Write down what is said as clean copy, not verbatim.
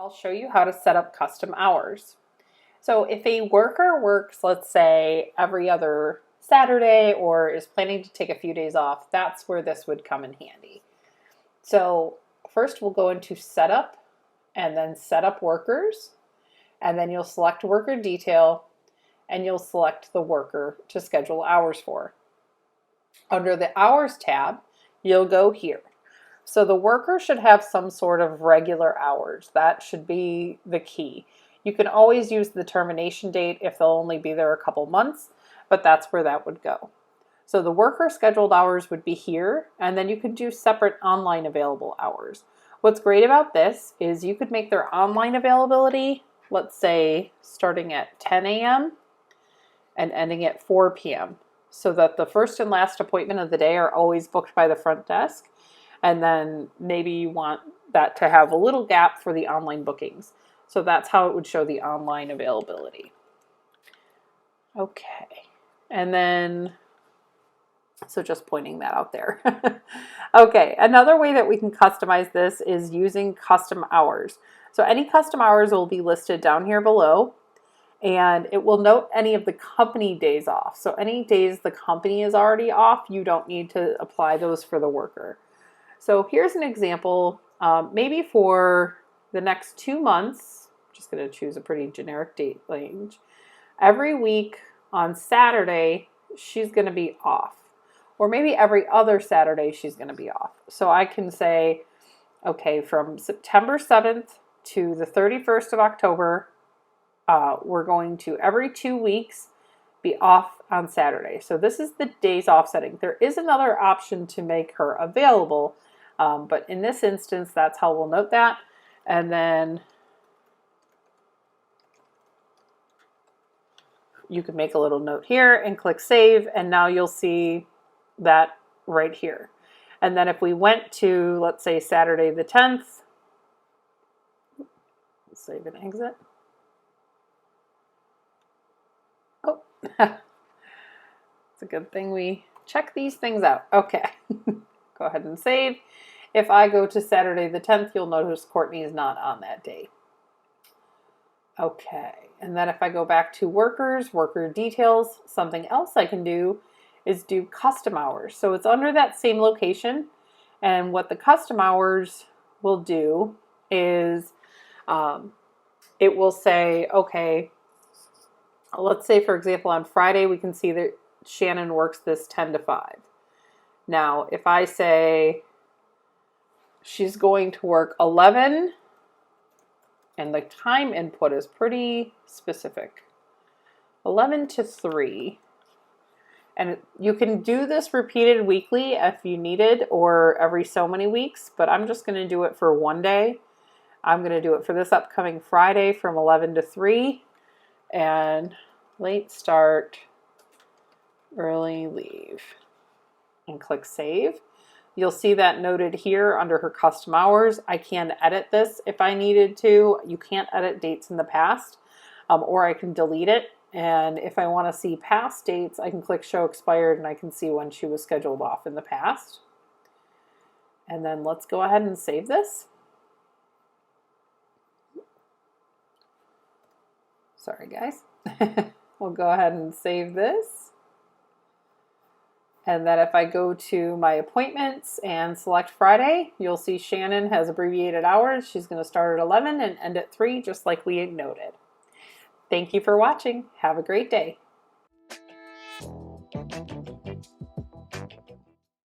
I'll show you how to set up custom hours. So if a worker works, let's say, every other Saturday or is planning to take a few days off, that's where this would come in handy. So first we'll go into setup and then set up workers, and then you'll select worker detail and you'll select the worker to schedule hours for. Under the hours tab, you'll go here. So the worker should have some sort of regular hours. That should be the key. You can always use the termination date if they'll only be there a couple months, but that's where that would go. So the worker scheduled hours would be here, and then you could do separate online available hours. What's great about this is you could make their online availability, let's say, starting at 10 a.m. and ending at 4 p.m. so that the first and last appointment of the day are always booked by the front desk. And then maybe you want that to have a little gap for the online bookings. So that's how it would show the online availability. Okay. And then, so just pointing that out there. Okay. Another way that we can customize this is using custom hours. So any custom hours will be listed down here below, and it will note any of the company days off. So any days the company is already off, you don't need to apply those for the worker. So here's an example, maybe for the next 2 months, I'm just going to choose a pretty generic date range. Every week on Saturday, she's going to be off. Or maybe every other Saturday, she's going to be off. So I can say, okay, from September 7th to the 31st of October, we're going to every 2 weeks be off on Saturday. So this is the days off setting. There is another option to make her available, but in this instance, that's how we'll note that. And then you can make a little note here and click save, and now you'll see that right here. And then if we went to, let's say, Saturday the 10th, save and exit. Oh, it's a good thing we check these things out. Okay, go ahead and save. If I go to Saturday the 10th, you'll notice Courtney is not on that day. Okay, and then if I go back to workers, worker details, something else I can do is do custom hours. So it's under that same location, and what the custom hours will do is it will say, okay, let's say, for example, on Friday, we can see that Shannon works this 10 to 5. Now, if I say she's going to work 11, and the time input is pretty specific, 11 to 3. And you can do this repeated weekly if you needed, or every so many weeks, but I'm just going to do it for one day. I'm going to do it for this upcoming Friday from 11 to 3. And late start, early leave, and click save. You'll see that noted here under her custom hours. I can edit this if I needed to. You can't edit dates in the past, or I can delete it. And if I want to see past dates, I can click show expired and I can see when she was scheduled off in the past. And then let's go ahead and save this. Sorry, guys. We'll go ahead and save this. And then if I go to my appointments and select Friday, you'll see Shannon has abbreviated hours. She's going to start at 11 and end at 3, just like we had noted. Thank you for watching. Have a great day.